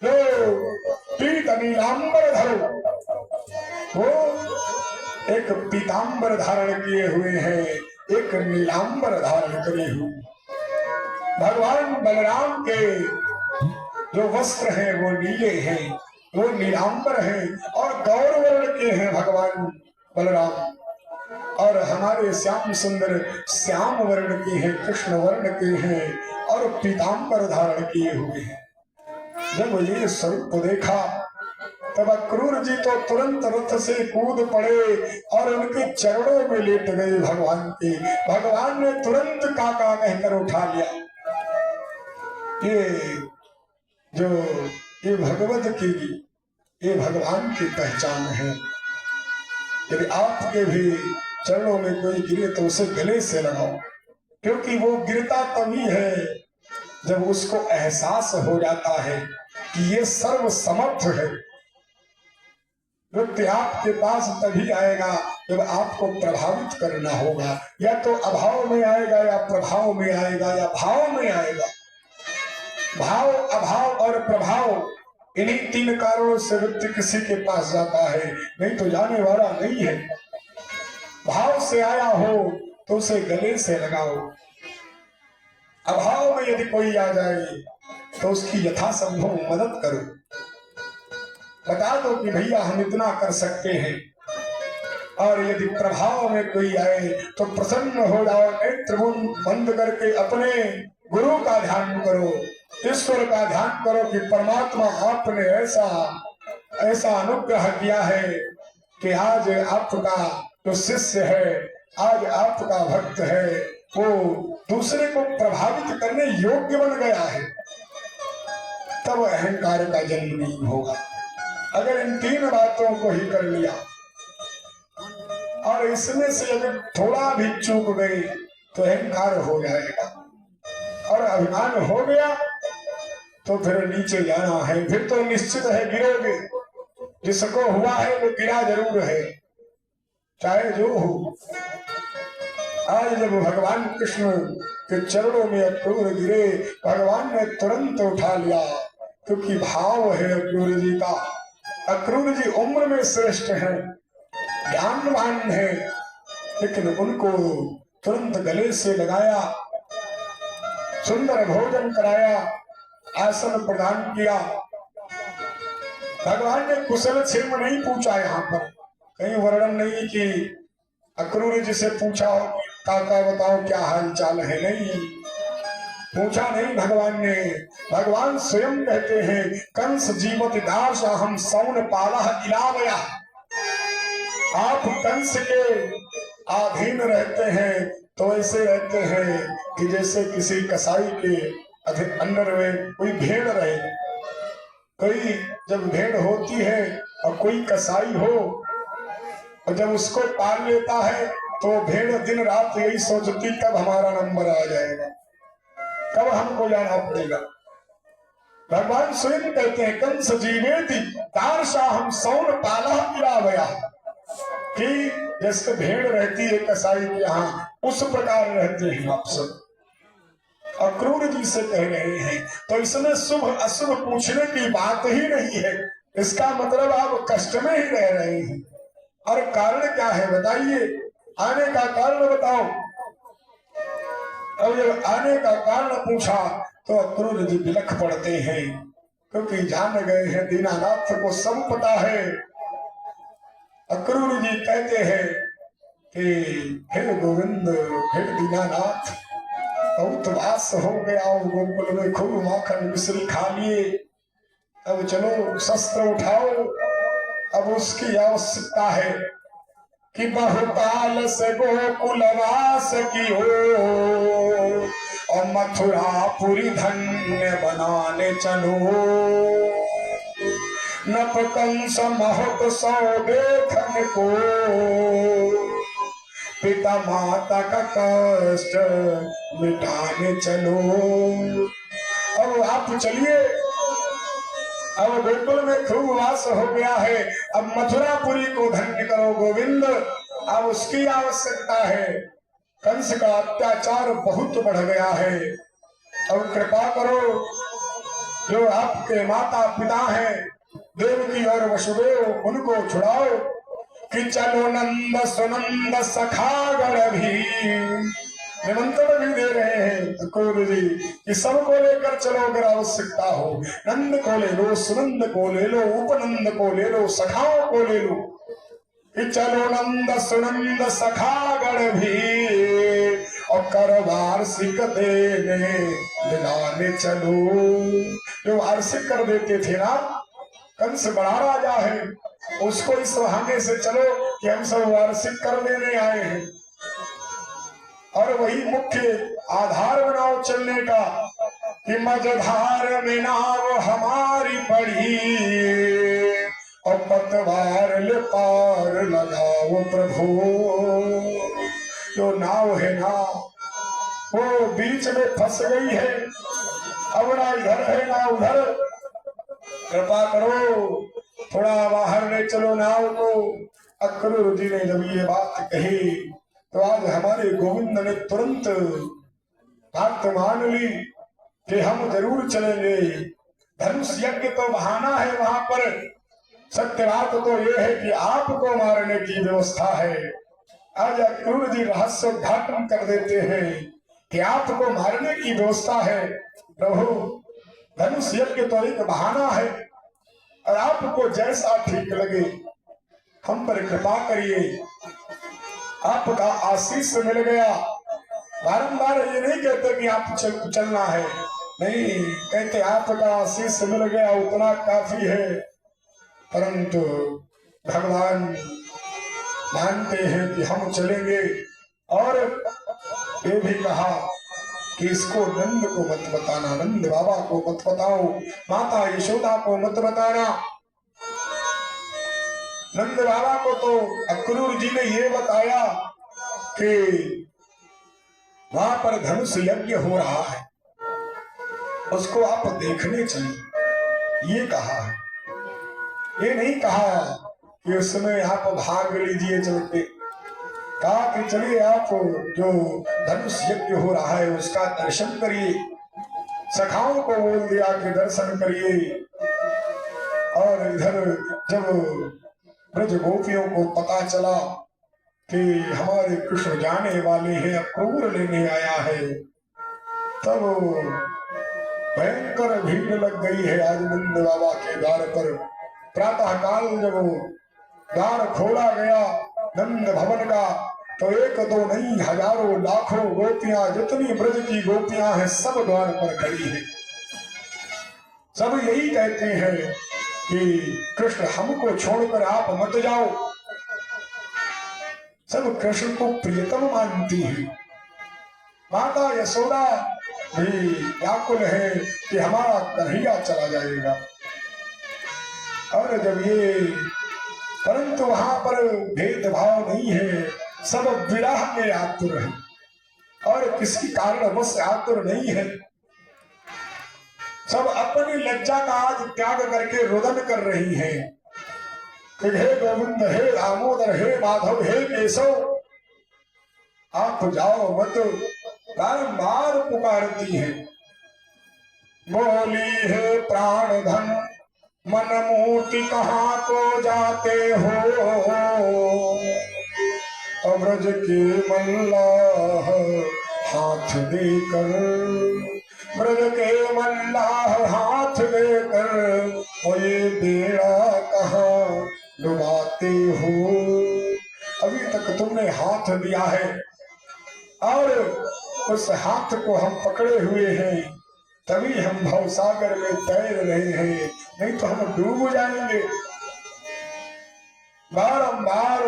लो पीत नीलांबर धरो, वो एक पीतांबर धारण किए हुए हैं, एक नीलांबर धारण करे हुए। भगवान बलराम के जो वस्त्र हैं वो नीले हैं, वो नीलांबर हैं और गौर वर्ण के हैं भगवान बलराम। और हमारे श्याम सुंदर श्याम वर्ण के हैं, कृष्ण वर्ण के हैं और पीतांबर धारण किए हुए हैं। जब ये स्वरूप देखा तब अक्रूर जी तो तुरंत रथ से कूद पड़े और उनके चरणों में लेट गए भगवान के। भगवान ने तुरंत काका कहकर उठा लिया। ये भगवत की, ये भगवान की पहचान है। यदि आपके भी चरणों में कोई गिरे तो उसे गले से लगाओ, क्योंकि वो गिरता तभी है जब उसको एहसास हो जाता है कि ये सर्व समर्थ है। नृत्य आपके पास तभी आएगा जब आपको प्रभावित करना होगा, या तो अभाव में आएगा या प्रभाव में आएगा या भाव में आएगा। भाव, अभाव और प्रभाव, इन्हीं तीन कारणों से व्यक्ति किसी के पास जाता है, नहीं तो जाने वाला नहीं है। भाव से आया हो तो उसे गले से लगाओ। अभाव में यदि कोई आ जाए तो उसकी यथासंभव मदद करो, बता दो कि भैया हम इतना कर सकते हैं। और यदि प्रभाव में कोई आए तो प्रसन्न हो जाओ, नेत्र बंद करके अपने गुरु का ध्यान करो, ईश्वर का ध्यान करो कि परमात्मा आपने ऐसा अनुग्रह किया है कि आज आपका जो शिष्य है, आज आपका भक्त है, वो दूसरे को प्रभावित करने योग्य बन गया है। तब अहंकार का जन्म नहीं होगा। अगर इन तीन बातों को ही कर लिया और इसमें से अगर थोड़ा भी चूक गए तो अहंकार हो जाएगा, और अभिमान हो गया तो फिर नीचे जाना है। फिर तो निश्चित है गिरोगे। जिसको हुआ है वो गिरा जरूर है, चाहे जो हो। आज जब भगवान कृष्ण के चरणों में अक्रूर गिरे, भगवान ने तुरंत उठा लिया, क्योंकि भाव है अक्रूर जी का। अक्रूर जी उम्र में श्रेष्ठ हैं, ज्ञानवान है, लेकिन उनको तुरंत गले से लगाया, सुंदर भोजन कराया, आसन प्रदान किया। भगवान ने कुशल क्षेम नहीं पूछा, यहाँ पर कहीं वर्णन नहीं कि अक्रूर जी से पूछा हो काका बताओ क्या हाल चाल है, नहीं पूछा नहीं भगवान ने। भगवान स्वयं कहते हैं कंस जीवत दास हम सौन पाला इलावया। आप कंस के अधीन रहते हैं तो ऐसे रहते हैं कि जैसे किसी कसाई के अंदर में कोई भेड़ रहे। कोई जब भेड़ होती है और कोई कसाई हो और जब उसको पाल लेता है तो भेड़ दिन रात यही सोचती कब हमारा नंबर आ जाएगा, कब हमको जाना पड़ेगा। भगवान स्वयं कहते हैं कंस जीवेति दारसा हम सौन पाला गिरा गया, कि जैसे भेड़ रहती है कसाई के यहाँ उस प्रकार रहते हैं आप सब। अक्रूर जी से कह रहे हैं तो इसमें शुभ अशुभ पूछने की बात ही नहीं है। इसका मतलब आप कष्ट में ही रह रहे हैं। और कारण क्या है बताइए, आने का कारण बताओ। अब जब आने का कारण पूछा तो अक्रूर जी बिलख पड़ते हैं, क्योंकि जान गए हैं दीनानाथ को सब पता है। अक्रूर जी कहते हैं कि हे गोविंद, हे दीनानाथ, बहुत वास हो गया, गोकुल में खूब माखन मिश्री खा लिए, अब चलो शस्त्र उठाओ। अब उसकी आवश्यकता है कि बहुकाल से गोकुलवास की हो और मथुरापुरी धन्य बनाने चलो। नपकंस महोत्सव देखने को पिता माता का कष्ट मिटाने चलो। अब आप चलिए, अब गोकुल में खूब वास हो गया है, अब मथुरापुरी को धन्य करो गोविंद। अब उसकी आवश्यकता है, कंस का अत्याचार बहुत बढ़ गया है, अब कृपा करो जो आपके माता पिता हैं देवकी और वसुदेव, उनको छुड़ाओ कि चलो नंद सुनंद सखागण भी निमंत्रण भी दे रहे हैं अक्रूर जी कि सबको लेकर चलो अगर आवश्यकता हो। नंद को ले लो, सुनंद को ले लो, उपनंद को ले लो, सखाओं को ले लो कि चलो नंद सुनंद सखागण भी और कर वार्षिक देने दिलाने चलो। जो वार्षिक कर देते थे ना, कंस बड़ा राजा है, उसको इस बहाने से चलो कि हम सब वार्षिक कर देने आए हैं और वही मुख्य आधार बनाओ चलने का कि मझधार में नाव हमारी पड़ी और पतवार ले पार लगाओ प्रभु। जो नाव है ना वो बीच में फंस गई है, अब ना इधर है ना उधर, कृपा करो थोड़ा बाहर ले चलो नाव को। अक्रूर जी ने जब ये बात कही तो आज हमारे गोविंद ने तुरंत बात मान ली कि हम जरूर चलेंगे। धनुष यज्ञ तो बहाना है वहां पर, सत्य बात तो ये है कि आपको मारने की व्यवस्था है। आज अक्रूर जी रहस्य उद्घाटन कर देते हैं कि आपको मारने की व्यवस्था है। प्रभु धनुष यज्ञ तो एक बहाना है और आपको जैसा ठीक लगे हम पर कृपा करिए। आपका आशीष मिल गया। बारंबार ये नहीं कहते कि आप चलना है, नहीं कहते आपका आशीष मिल गया उतना काफी है। परंतु भगवान मानते हैं कि हम चलेंगे और ये भी कहा कि इसको नंद को मत बताना, नंद बाबा को मत बताओ, माता यशोदा को मत बताना। नंद बाबा को तो अक्रूर जी ने ये बताया कि वहां पर धनुष यज्ञ हो रहा है, उसको आप देखने चलिए, ये कहा। ये नहीं कहा कि उसमें आप भाग लीजिए चल के, कहा कि चलिए आप जो धनुष यज्ञ हो रहा है उसका दर्शन करिए। सखाओं को बोल दिया कि दर्शन करिए। और इधर जब ब्रज गोपियों को पता चला कि हमारे कृष्ण जाने वाले हैं, अक्रूर लेने आया है, तब भयंकर भीड़ लग गई है आज नंद बाबा के द्वार पर। प्रातः काल जब द्वार खोला गया नंद भवन का तो एक दो नहीं हजारों लाखों गोपियां, जितनी ब्रज की गोपियां हैं सब द्वार पर खड़ी है। सब यही कहते हैं कि कृष्ण हमको छोड़कर आप मत जाओ। सब कृष्ण को प्रियतम मानती है। माता यशोदा भी व्याकुल है कि हमारा कन्हैया चला जाएगा। और जब ये परंतु वहां पर भेदभाव नहीं है, सब विरह में आतुर है और किसी कारण बस आतुर नहीं है। सब अपनी लज्जा का आज त्याग करके रुदन कर रही हैं कि हे गोविंद, हे दामोदर, हे माधव, हे केशव, आप जाओ मत, बारंबार पुकारती है। बोली है प्राण धन मन मूर्ति कहाँ को जाते हो, अब्रज के मल्लाह हाथ देकर, ब्रज के मल्लाह हाथ देकर वो ये बेड़ा कहाँ डुबाते हो। अभी तक तुमने हाथ दिया है और उस हाथ को हम पकड़े हुए हैं, तभी हम भवसागर में तैर रहे हैं, नहीं तो हम डूब जाएंगे। बारंबार